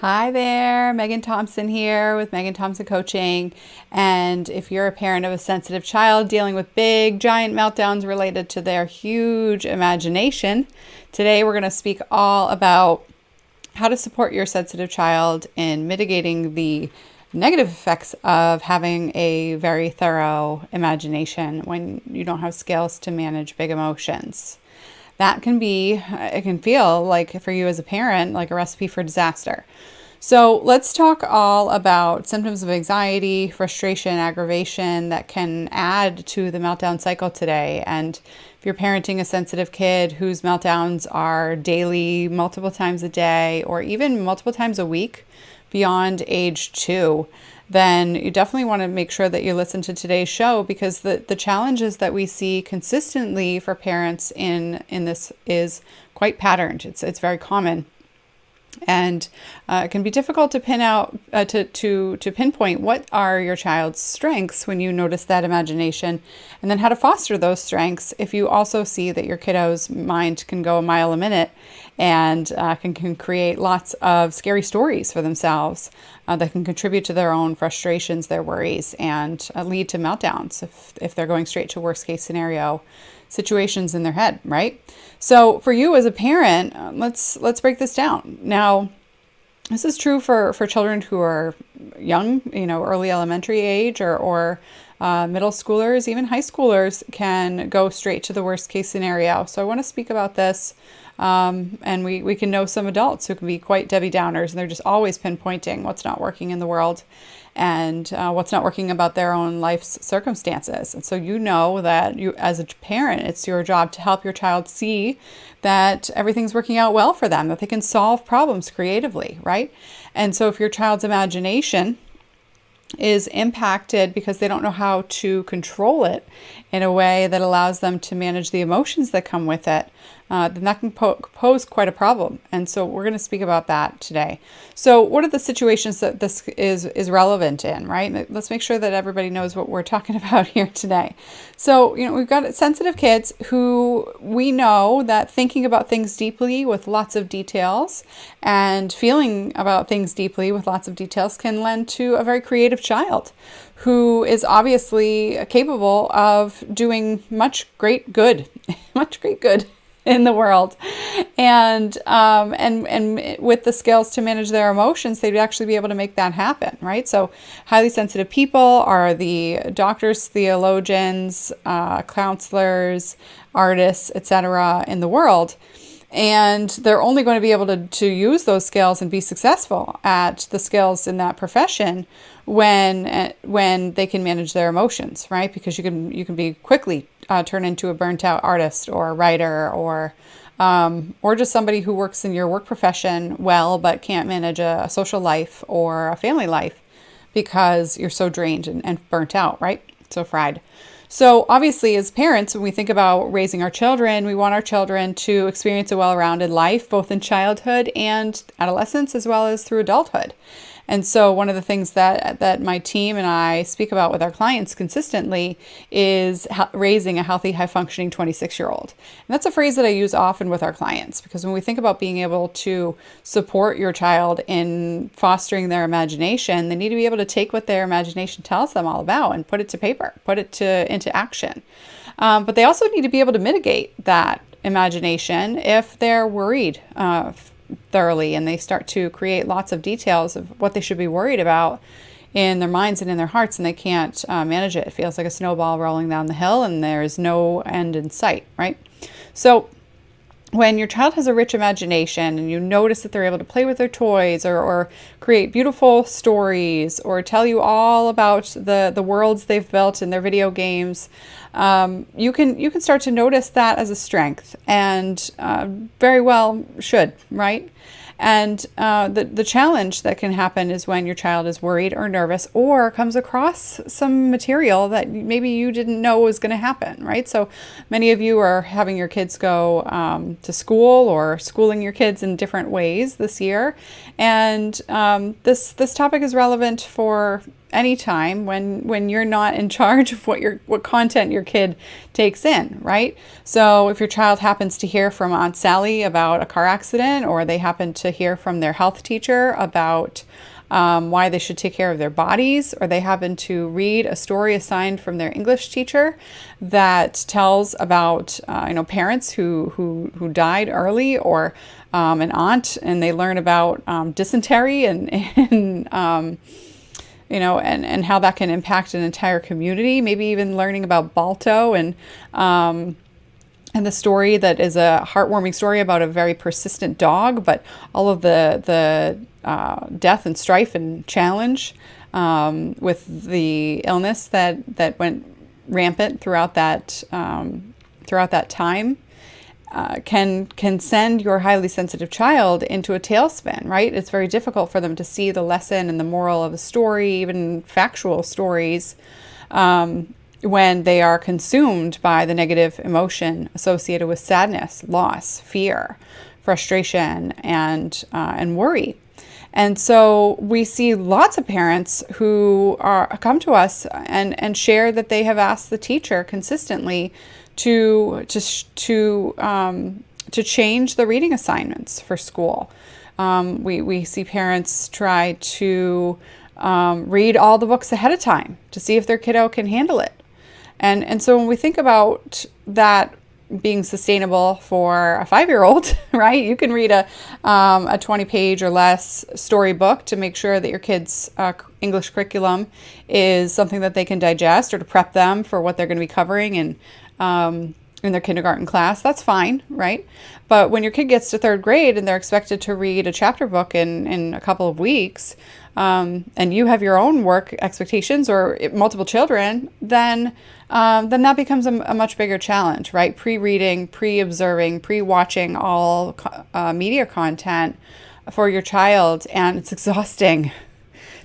Hi there, Megan Thompson here with Megan Thompson Coaching. And if you're a parent of a sensitive child dealing with big, giant meltdowns related to their huge imagination, today we're going to speak all about how to support your sensitive child in mitigating the negative effects of having a very thorough imagination when you don't have skills to manage big emotions. It can feel like for you as a parent, like a recipe for disaster. So let's talk all about symptoms of anxiety, frustration, aggravation that can add to the meltdown cycle today. And if you're parenting a sensitive kid whose meltdowns are daily, multiple times a day, or even multiple times a week beyond age 2, then you definitely want to make sure that you listen to today's show, because the challenges that we see consistently for parents in this is quite patterned. It's very common. And it can be difficult to pinpoint what are your child's strengths when you notice that imagination, and then how to foster those strengths if you also see that your kiddo's mind can go a mile a minute and can create lots of scary stories for themselves that can contribute to their own frustrations, their worries, and lead to meltdowns if they're going straight to worst case scenario situations in their head, right? So for you as a parent, let's break this down. Now, this is true for children who are young, early elementary age, or middle schoolers, even high schoolers can go straight to the worst case scenario. So I want to speak about this. And we can know some adults who can be quite Debbie Downers, and they're just always pinpointing what's not working in the world and what's not working about their own life's circumstances. And so that you, as a parent, it's your job to help your child see that everything's working out well for them, that they can solve problems creatively, right? And so if your child's imagination is impacted because they don't know how to control it in a way that allows them to manage the emotions that come with it, then that can pose quite a problem. And so we're going to speak about that today. So what are the situations that this is relevant in, right? Let's make sure that everybody knows what we're talking about here today. So, we've got sensitive kids who we know that thinking about things deeply with lots of details and feeling about things deeply with lots of details can lend to a very creative child who is obviously capable of doing much great good in the world, and with the skills to manage their emotions, they'd actually be able to make that happen, right? So highly sensitive people are the doctors, theologians, counselors, artists, etc. in the world. And they're only going to be able to use those skills and be successful at the skills in that profession when they can manage their emotions, right? Because you can be quickly turn into a burnt out artist or a writer or just somebody who works in your work profession well but can't manage a social life or a family life because you're so drained and burnt out, right? So fried. So obviously, as parents, when we think about raising our children, we want our children to experience a well-rounded life, both in childhood and adolescence, as well as through adulthood. And so one of the things that my team and I speak about with our clients consistently is raising a healthy, high-functioning 26-year-old. And that's a phrase that I use often with our clients, because when we think about being able to support your child in fostering their imagination, they need to be able to take what their imagination tells them all about and put it to paper, put it into action. But they also need to be able to mitigate that imagination if they're worried thoroughly, and they start to create lots of details of what they should be worried about in their minds and in their hearts, and they can't manage it. It feels like a snowball rolling down the hill and there's no end in sight, right? So when your child has a rich imagination and you notice that they're able to play with their toys or create beautiful stories or tell you all about the worlds they've built in their video games, you can start to notice that as a strength, and very well should, right? And the challenge that can happen is when your child is worried or nervous or comes across some material that maybe you didn't know was going to happen, right? So many of you are having your kids go to school or schooling your kids in different ways this year. And this topic is relevant for anytime when you're not in charge of what content your kid takes in, right? So if your child happens to hear from Aunt Sally about a car accident, or they happen to hear from their health teacher about why they should take care of their bodies, or they happen to read a story assigned from their English teacher that tells about parents who died early, or an aunt, and they learn about dysentery and and how that can impact an entire community. Maybe even learning about Balto and the story that is a heartwarming story about a very persistent dog, but all of the death and strife and challenge with the illness that went rampant throughout that time. Can send your highly sensitive child into a tailspin, right? It's very difficult for them to see the lesson and the moral of a story, even factual stories, when they are consumed by the negative emotion associated with sadness, loss, fear, frustration, and worry. And so we see lots of parents who come to us and share that they have asked the teacher consistently to change the reading assignments for school. We see parents try to read all the books ahead of time to see if their kiddo can handle it. And so when we think about that being sustainable for a 5-year-old, right? You can read a 20-page or less storybook to make sure that your kid's English curriculum is something that they can digest, or to prep them for what they're going to be covering in their kindergarten class. That's fine, right? But when your kid gets to 3rd grade and they're expected to read a chapter book in a couple of weeks, and you have your own work expectations, or multiple children, then that becomes a much bigger challenge, right? Pre-reading, pre-observing, pre-watching all media content for your child, and it's exhausting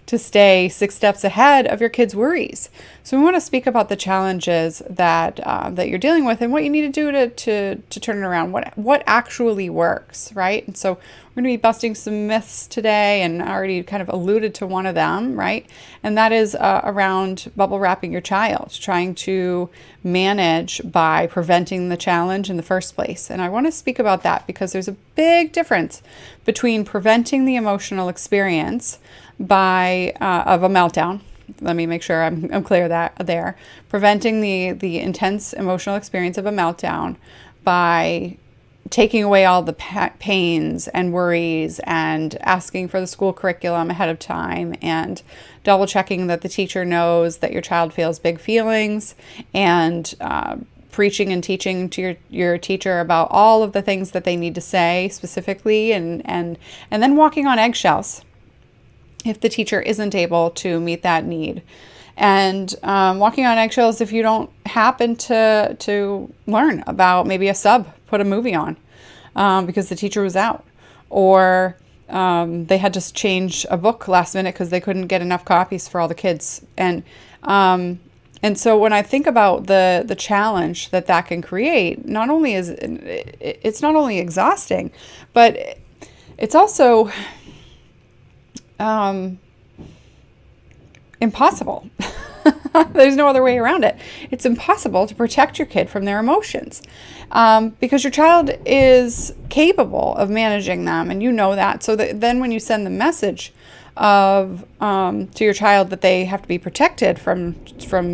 to stay 6 steps ahead of your kids' worries. So we want to speak about the challenges that you're dealing with, and what you need to do to turn it around. What actually works, right? And so we're going to be busting some myths today, and I already kind of alluded to one of them, right? And that is around bubble wrapping your child, trying to manage by preventing the challenge in the first place. And I want to speak about that because there's a big difference between preventing the emotional experience of a meltdown. Let me make sure I'm clear there. Preventing the intense emotional experience of a meltdown by taking away all the pains and worries, and asking for the school curriculum ahead of time, and double checking that the teacher knows that your child feels big feelings, and preaching and teaching to your teacher about all of the things that they need to say specifically, and then walking on eggshells if the teacher isn't able to meet that need. And walking on eggshells if you don't happen to learn about maybe a sub put a movie on because the teacher was out, or they had to change a book last minute because they couldn't get enough copies for all the kids. And so when I think about the challenge that can create, not only is it's not only exhausting, but it's also impossible. There's no other way around it. It's impossible to protect your kid from their emotions because your child is capable of managing them, and you know that. So then when you send the message to your child that they have to be protected from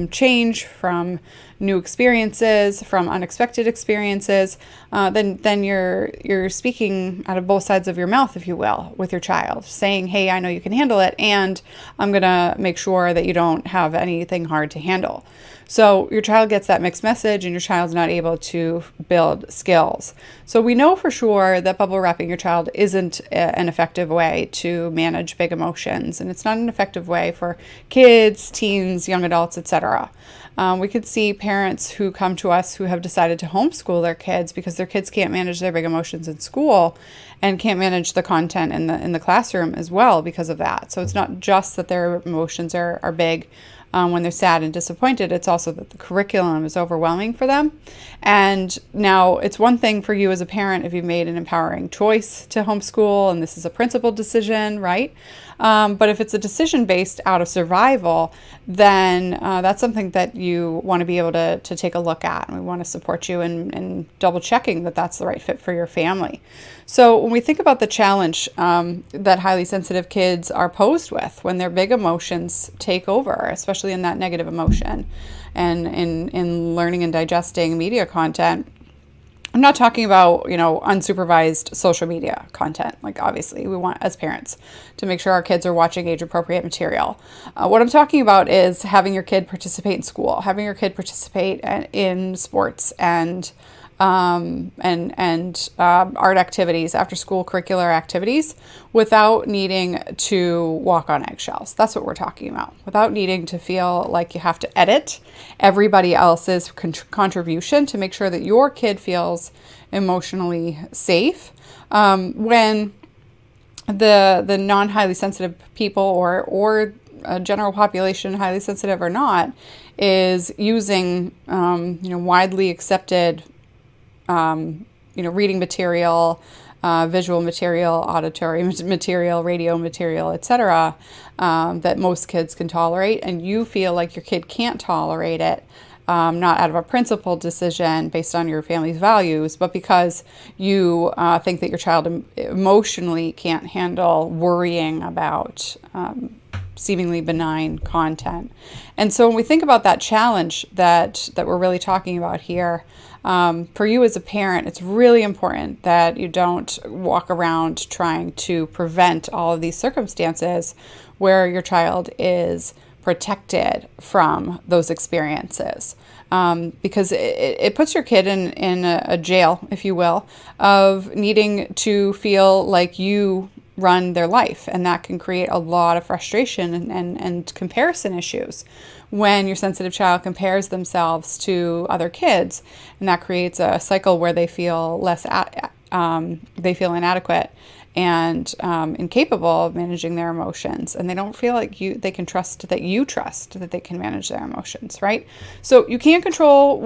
change, from new experiences, from unexpected experiences, then you're speaking out of both sides of your mouth, if you will, with your child, saying, hey, I know you can handle it, and I'm going to make sure that you don't have anything hard to handle. So your child gets that mixed message, and your child's not able to build skills. So we know for sure that bubble wrapping your child isn't an effective way to manage big emotions, and it's not an effective way for kids, teens, young adults, etc. We could see parents who come to us who have decided to homeschool their kids because their kids can't manage their big emotions in school and can't manage the content in the classroom as well because of that. So it's not just that their emotions are big, when they're sad and disappointed. It's also that the curriculum is overwhelming for them. And now it's one thing for you as a parent if you've made an empowering choice to homeschool and this is a principled decision, right? But if it's a decision based out of survival, then that's something that you want to be able to take a look at. And we want to support you in double checking that that's the right fit for your family. So when we think about the challenge that highly sensitive kids are posed with when their big emotions take over, especially in that negative emotion and in learning and digesting media content, I'm not talking about, unsupervised social media content. Like, obviously, we want, as parents, to make sure our kids are watching age-appropriate material. What I'm talking about is having your kid participate in school, having your kid participate in sports and art activities, after-school curricular activities, without needing to walk on eggshells. That's what we're talking about. Without needing to feel like you have to edit everybody else's contribution to make sure that your kid feels emotionally safe. When the non-highly sensitive people or a general population, highly sensitive or not, is using widely accepted reading material, visual material, auditory material, radio material, etc., that most kids can tolerate, and you feel like your kid can't tolerate it, not out of a principled decision based on your family's values, but because you think that your child emotionally can't handle worrying about seemingly benign content. And so when we think about that challenge that we're really talking about here, for you as a parent, it's really important that you don't walk around trying to prevent all of these circumstances where your child is protected from those experiences. Because it puts your kid in a jail, if you will, of needing to feel like you run their life. And that can create a lot of frustration and comparison issues when your sensitive child compares themselves to other kids. And that creates a cycle where they feel they feel inadequate and incapable of managing their emotions, and they don't feel like they can trust that you trust that they can manage their emotions, right? So you can't control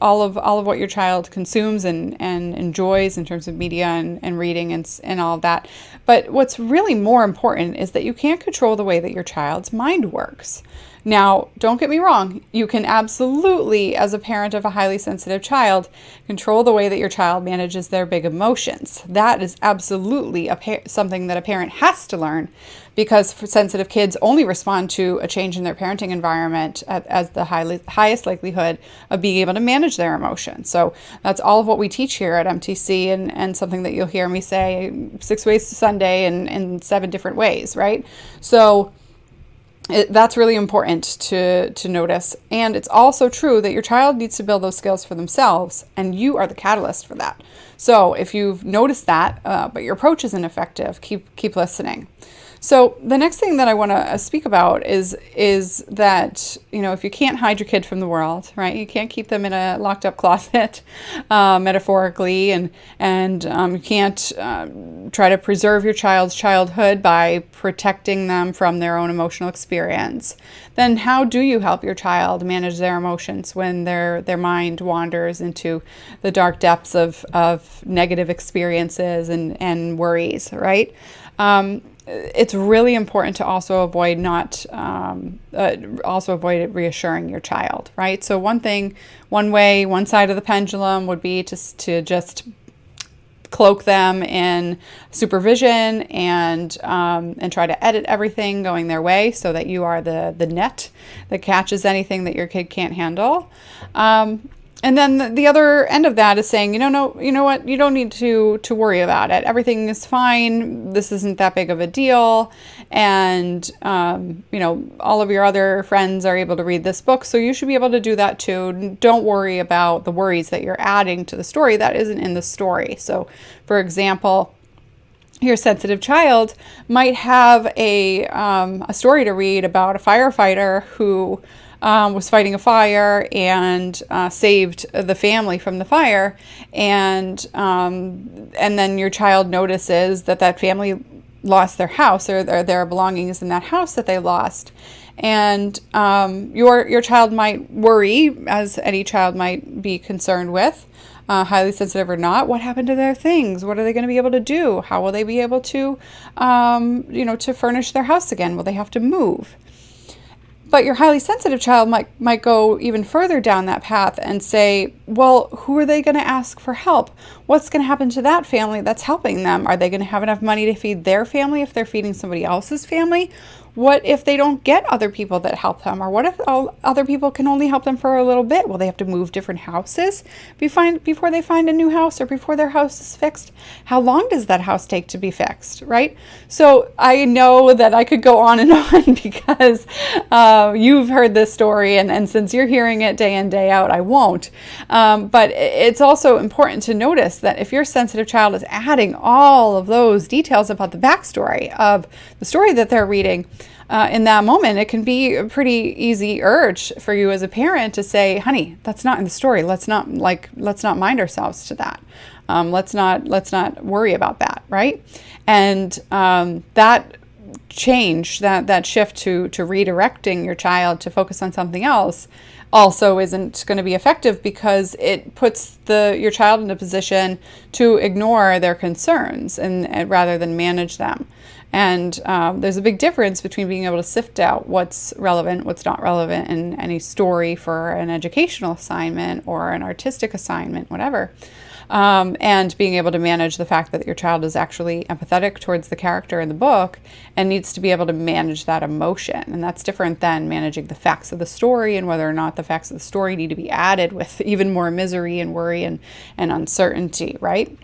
all of what your child consumes and enjoys in terms of media and reading and all of that. But what's really more important is that you can't control the way that your child's mind works. Now, don't get me wrong, you can absolutely, as a parent of a highly sensitive child, control the way that your child manages their big emotions. That is absolutely something that a parent has to learn, because sensitive kids only respond to a change in their parenting environment as the highest likelihood of being able to manage their emotions. So that's all of what we teach here at MTC, and something that you'll hear me say 6 ways to Sunday in 7 different ways, right? So that's really important to notice. And it's also true that your child needs to build those skills for themselves, and you are the catalyst for that. So if you've noticed that, but your approach isn't effective, keep listening. So the next thing that I want to speak about is that, if you can't hide your kid from the world, right? You can't keep them in a locked up closet, metaphorically, and you can't try to preserve your child's childhood by protecting them from their own emotional experience. Then how do you help your child manage their emotions when their mind wanders into the dark depths of negative experiences and worries, right? It's really important to also avoid reassuring your child, right? So one side of the pendulum would be to just cloak them in supervision and try to edit everything going their way so that you are the net that catches anything that your kid can't handle. And then the other end of that is saying, no, you know what, you don't need to worry about it. Everything is fine. This isn't that big of a deal. And, all of your other friends are able to read this book, so you should be able to do that too. Don't worry about the worries that you're adding to the story that isn't in the story. So, for example, your sensitive child might have a story to read about a firefighter who was fighting a fire and saved the family from the fire, and then your child notices that family lost their house or their belongings in that house that they lost, And your child might worry, as any child might be concerned with, highly sensitive or not. What happened to their things? What are they going to be able to do? How will they be able to, to furnish their house again? Will they have to move? But your highly sensitive child might go even further down that path and say, well, who are they going to ask for help? What's going to happen to that family that's helping them? Are they going to have enough money to feed their family if they're feeding somebody else's family? What if they don't get other people that help them? Or what if all other people can only help them for a little bit? Will they have to move different houses before they find a new house, or before their house is fixed? How long does that house take to be fixed, right? So I know that I could go on and on because you've heard this story, and since you're hearing it day in, day out, I won't. But it's also important to notice that if your sensitive child is adding all of those details about the backstory of the story that they're reading, in that moment, it can be a pretty easy urge for you as a parent to say, honey, that's not in the story. Let's not mind ourselves to that. Let's not worry about that, right? And that change, that shift to redirecting your child to focus on something else also isn't going to be effective, because it puts your child in a position to ignore their concerns and rather than manage them. And there's a big difference between being able to sift out what's relevant, what's not relevant in any story for an educational assignment or an artistic assignment, whatever, and being able to manage the fact that your child is actually empathetic towards the character in the book and needs to be able to manage that emotion. And that's different than managing the facts of the story and whether or not the facts of the story need to be added with even more misery and worry and uncertainty, right?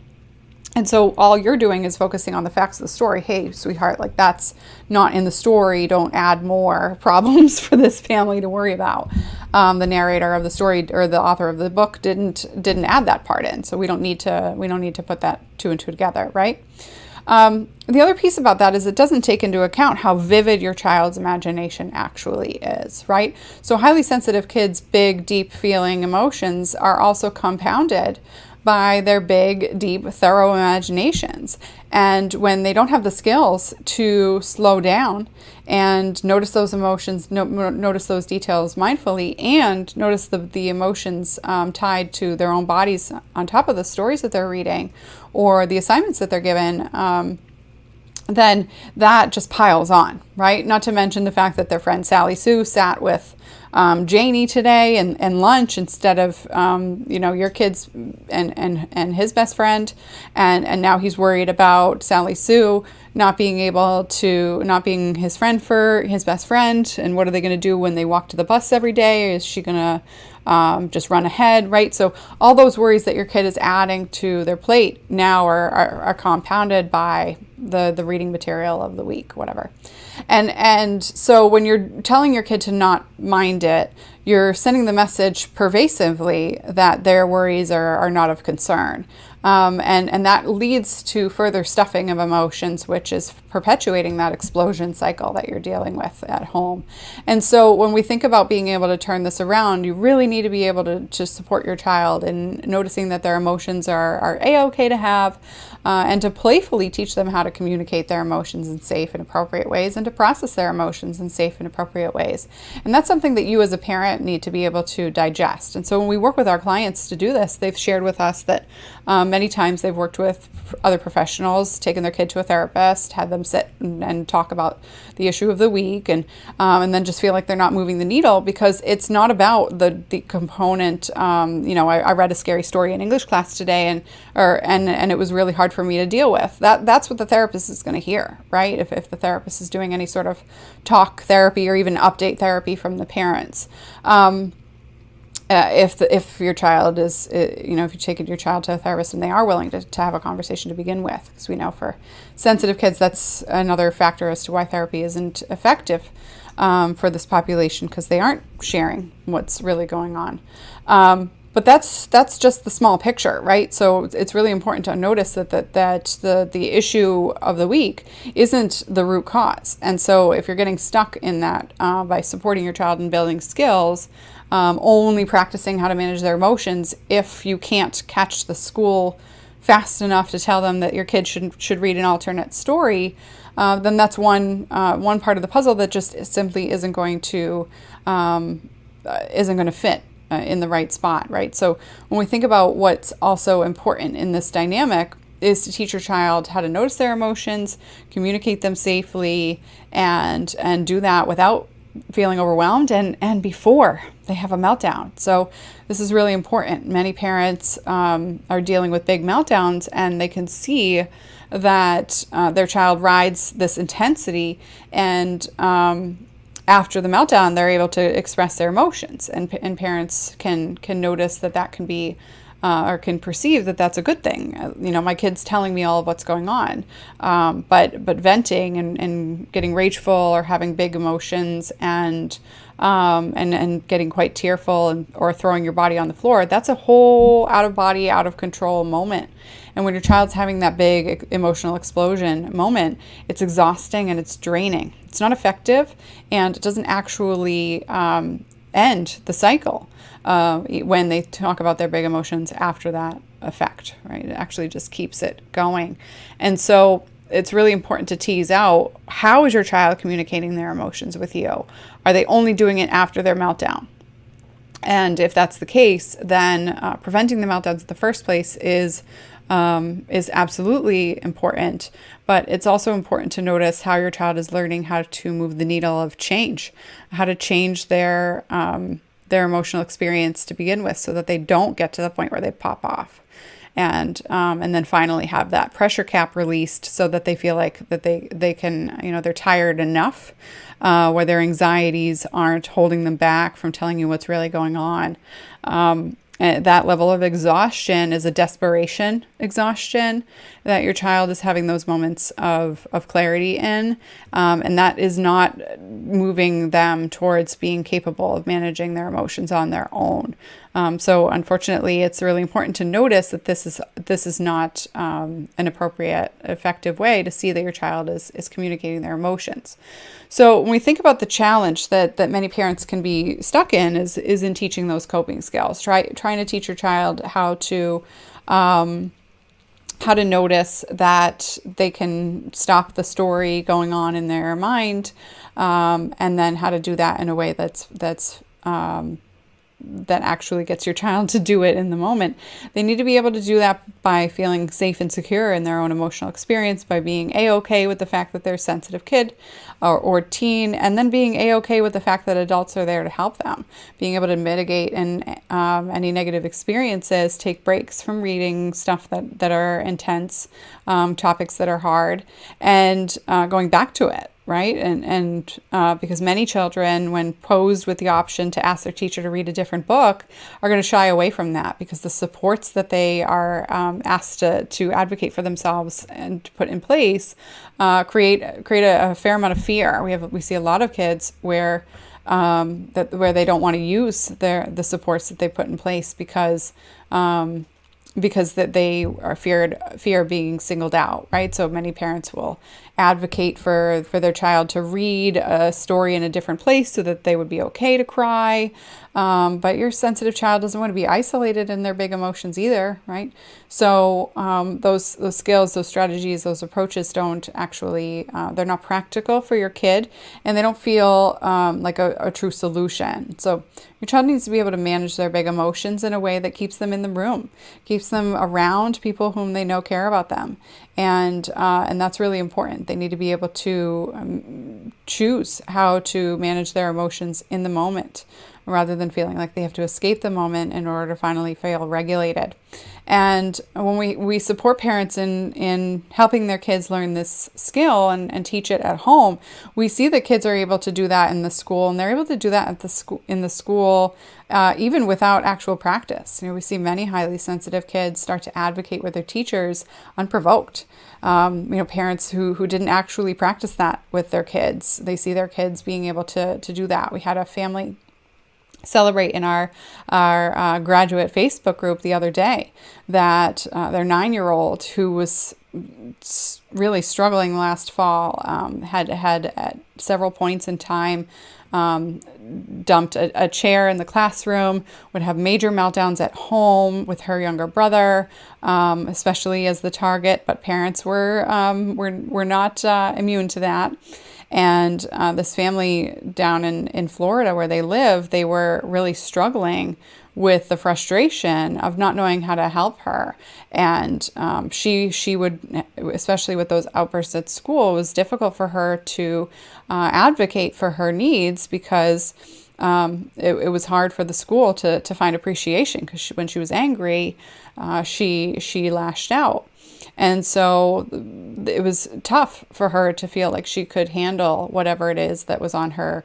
And so all you're doing is focusing on the facts of the story. Hey, sweetheart, like, that's not in the story. Don't add more problems for this family to worry about. The narrator of the story, or the author of the book, didn't add that part in. So we don't need to put that two and two together, right? The other piece about that is it doesn't take into account how vivid your child's imagination actually is, right? So highly sensitive kids' big, deep feeling emotions are also compounded by their big, deep, thorough imaginations. And when they don't have the skills to slow down and notice those emotions, notice those details mindfully, and notice the emotions tied to their own bodies on top of the stories that they're reading or the assignments that they're given, then that just piles on, right? Not to mention the fact that their friend Sally Sue sat with Janie today and lunch instead of your kids and his best friend, and now he's worried about Sally Sue not being his friend for his best friend, and what are they going to do when they walk to the bus every day? Is she going to just run ahead, right? So all those worries that your kid is adding to their plate now are compounded by the reading material of the week, whatever. And so when you're telling your kid to not mind it, you're sending the message pervasively that their worries are not of concern. And that leads to further stuffing of emotions, which is perpetuating that explosion cycle that you're dealing with at home. And so when we think about being able to turn this around, you really need to be able to support your child in noticing that their emotions are A-okay to have, and to playfully teach them how to communicate their emotions in safe and appropriate ways, and to process their emotions in safe and appropriate ways. And that's something that you as a parent need to be able to digest. And so when we work with our clients to do this, they've shared with us that many times they've worked with other professionals, taken their kid to a therapist, had them sit and talk about the issue of the week, and then just feel like they're not moving the needle, because it's not about the component. I read a scary story in English class today, and it was really hard for me to deal with. That's what the therapist is going to hear, right? If the therapist is doing any sort of talk therapy or even update therapy from the parents. If your child is, if you're taking your child to a therapist and they are willing to have a conversation to begin with, because we know for sensitive kids, that's another factor as to why therapy isn't effective for this population, because they aren't sharing what's really going on. But that's just the small picture, right? So it's really important to notice that the issue of the week isn't the root cause. And so if you're getting stuck in that by supporting your child in building skills, only practicing how to manage their emotions, if you can't catch the school fast enough to tell them that your kid should read an alternate story, then that's one part of the puzzle that just simply isn't going to fit in the right spot, right? So when we think about what's also important in this dynamic is to teach your child how to notice their emotions, communicate them safely, and do that without feeling overwhelmed and before they have a meltdown. So this is really important. Many parents are dealing with big meltdowns, and they can see that their child rides this intensity, and after the meltdown, they're able to express their emotions, and parents can notice that can be or can perceive that that's a good thing. My kid's telling me all of what's going on, but venting and getting rageful or having big emotions and getting quite tearful or throwing your body on the floor, that's a whole out of body, out of control moment. And when your child's having that big emotional explosion moment, it's exhausting and it's draining. It's not effective, and it doesn't actually end the cycle when they talk about their big emotions after that effect, right? It actually just keeps it going. And so it's really important to tease out, how is your child communicating their emotions with you? Are they only doing it after their meltdown? And if that's the case, then preventing the meltdowns in the first place is absolutely important. But it's also important to notice how your child is learning how to move the needle of change, how to change their emotional experience to begin with, so that they don't get to the point where they pop off. And then finally have that pressure cap released, so that they feel like that they can, they're tired enough, where their anxieties aren't holding them back from telling you what's really going on. And that level of exhaustion is a desperation exhaustion that your child is having those moments of clarity in. And that is not moving them towards being capable of managing their emotions on their own. So unfortunately, it's really important to notice that this is not an appropriate, effective way to see that your child is communicating their emotions. So when we think about the challenge that many parents can be stuck in is in teaching those coping skills, trying to teach your child how to notice that they can stop the story going on in their mind, and then how to do that in a way that actually gets your child to do it in the moment. They need to be able to do that by feeling safe and secure in their own emotional experience, by being A-okay with the fact that they're a sensitive kid or teen, and then being A-okay with the fact that adults are there to help them, being able to mitigate any negative experiences, take breaks from reading stuff that are intense, topics that are hard, and going back to it. Right? And because many children, when posed with the option to ask their teacher to read a different book, are going to shy away from that, because the supports that they are asked to advocate for themselves and to put in place create a fair amount of fear. We see a lot of kids where they don't want to use the supports that they put in place because that they are fear being singled out, right? So many parents will advocate for their child to read a story in a different place so that they would be okay to cry. But your sensitive child doesn't want to be isolated in their big emotions either, right? So those skills, those strategies, those approaches don't actually, they're not practical for your kid, and they don't feel like a true solution. So your child needs to be able to manage their big emotions in a way that keeps them in the room, keeps them around people whom they know care about them. And that's really important. They need to be able to choose how to manage their emotions in the moment, rather than feeling like they have to escape the moment in order to finally feel regulated. And when we support parents in helping their kids learn this skill and teach it at home, we see that kids are able to do that in the school, and they're able to do that in the school even without actual practice. We see many highly sensitive kids start to advocate with their teachers unprovoked. Parents who didn't actually practice that with their kids, they see their kids being able to do that. We had a family celebrate in our graduate Facebook group the other day that their 9-year-old, who was really struggling last fall, had at several points in time dumped a chair in the classroom, would have major meltdowns at home with her younger brother, especially as the target. But parents were not immune to that. And this family down in Florida where they live, they were really struggling with the frustration of not knowing how to help her. And she would, especially with those outbursts at school, it was difficult for her to advocate for her needs because it was hard for the school to find appreciation because when she was angry, she lashed out. And so it was tough for her to feel like she could handle whatever it is that was on her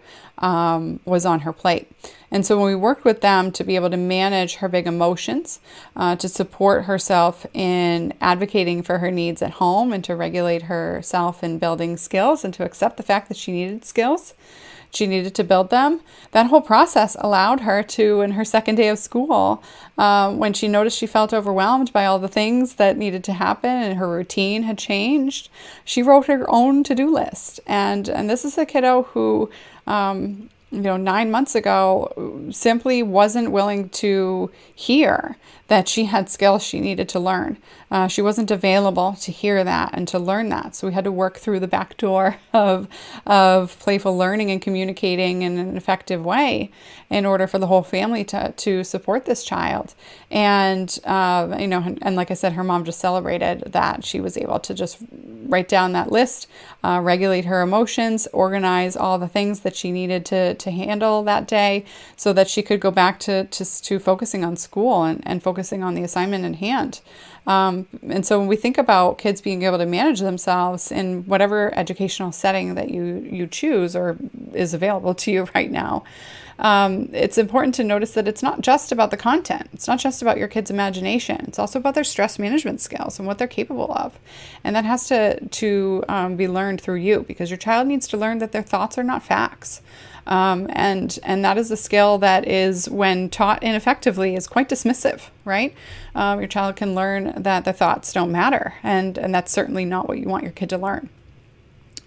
plate. And so when we worked with them to be able to manage her big emotions, to support herself in advocating for her needs at home and to regulate herself in building skills and to accept the fact that she needed skills, she needed to build them. That whole process allowed her to, in her second day of school, when she noticed she felt overwhelmed by all the things that needed to happen and her routine had changed, she wrote her own to-do list. And this is a kiddo who, 9 months ago, simply wasn't willing to hear that she had skills she needed to learn. She wasn't available to hear that and to learn that. So we had to work through the back door of playful learning and communicating in an effective way in order for the whole family to support this child. And, and like I said, her mom just celebrated that she was able to just write down that list, regulate her emotions, organize all the things that she needed to handle that day so that she could go back to focusing on school and focusing on the assignment in hand. And so when we think about kids being able to manage themselves in whatever educational setting that you choose or is available to you right now, it's important to notice that it's not just about the content. It's not just about your kid's imagination. It's also about their stress management skills and what they're capable of. And that has to be learned through you because your child needs to learn that their thoughts are not facts. And that is a skill that is, when taught ineffectively, is quite dismissive, right? Your child can learn that the thoughts don't matter, and that's certainly not what you want your kid to learn.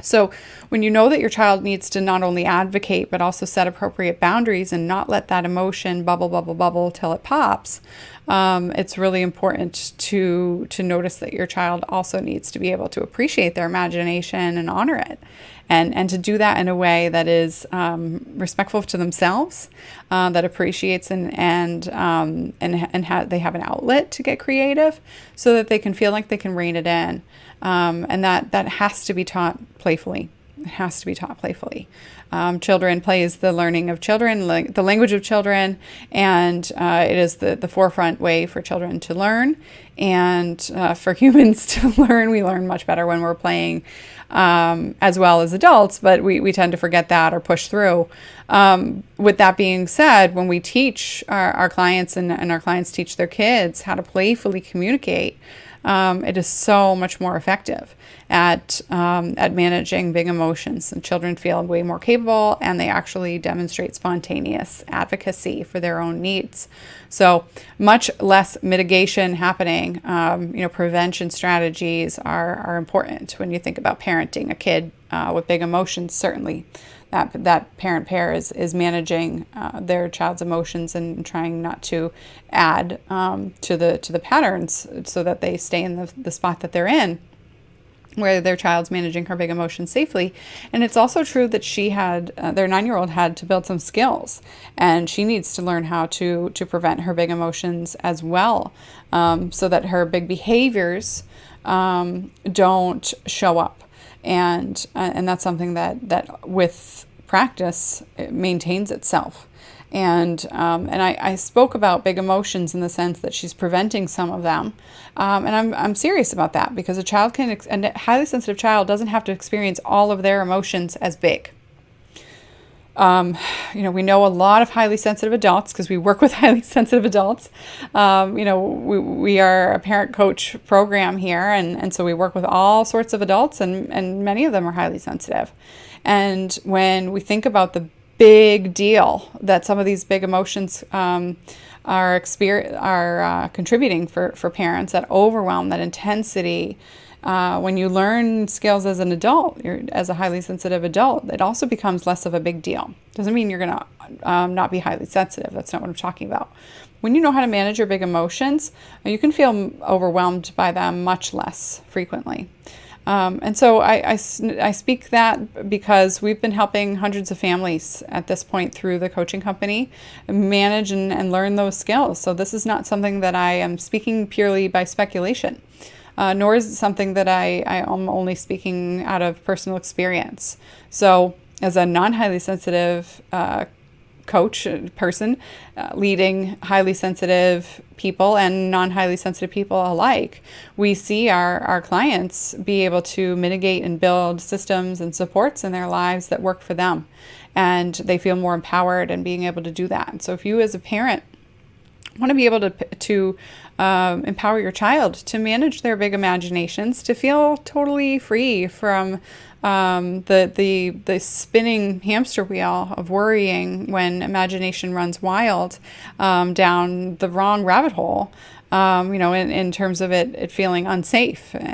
So when you know that your child needs to not only advocate, but also set appropriate boundaries and not let that emotion bubble till it pops, it's really important to notice that your child also needs to be able to appreciate their imagination and honor it. And to do that in a way that is respectful to themselves, that appreciates and they have an outlet to get creative, so that they can feel like they can rein it in, and that has to be taught playfully. It has to be taught playfully. Children play is the learning of children, the language of children, and it is the forefront way for children to learn, and for humans to learn. We learn much better when we're playing, as well as adults, but we tend to forget that or push through. With that being said, when we teach our clients and our clients teach their kids how to playfully communicate, it is so much more effective at managing big emotions. And children feel way more capable, and they actually demonstrate spontaneous advocacy for their own needs. So much less mitigation happening. Prevention strategies are important when you think about parenting a kid with big emotions. Certainly, that parent pair is managing their child's emotions and trying not to add to the patterns so that they stay in the spot that they're in, where their child's managing her big emotions safely. And it's also true that she had, their 9-year-old had to build some skills, and she needs to learn how to prevent her big emotions as well, so that her big behaviors don't show up. And that's something that with practice, it maintains itself. And I spoke about big emotions in the sense that she's preventing some of them. And I'm serious about that, because a highly sensitive child doesn't have to experience all of their emotions as big. We know a lot of highly sensitive adults because we work with highly sensitive adults. We are a parent coach program here. And so we work with all sorts of adults, and many of them are highly sensitive. And when we think about the big deal that some of these big emotions are contributing for parents, that overwhelm, that intensity, When you learn skills as an adult, as a highly sensitive adult, it also becomes less of a big deal. Doesn't mean you're going to not be highly sensitive. That's not what I'm talking about. When you know how to manage your big emotions, you can feel overwhelmed by them much less frequently. And so I speak that because we've been helping hundreds of families at this point through the coaching company manage and learn those skills. So this is not something that I am speaking purely by speculation, nor is it something that I am only speaking out of personal experience. So as a non-highly sensitive coach person leading highly sensitive people and non-highly sensitive people alike, we see our clients be able to mitigate and build systems and supports in their lives that work for them, and they feel more empowered in being able to do that. And so if you as a parent want to be able to empower your child to manage their big imaginations, to feel totally free from the spinning hamster wheel of worrying when imagination runs wild down the wrong rabbit hole, in terms of it feeling unsafe and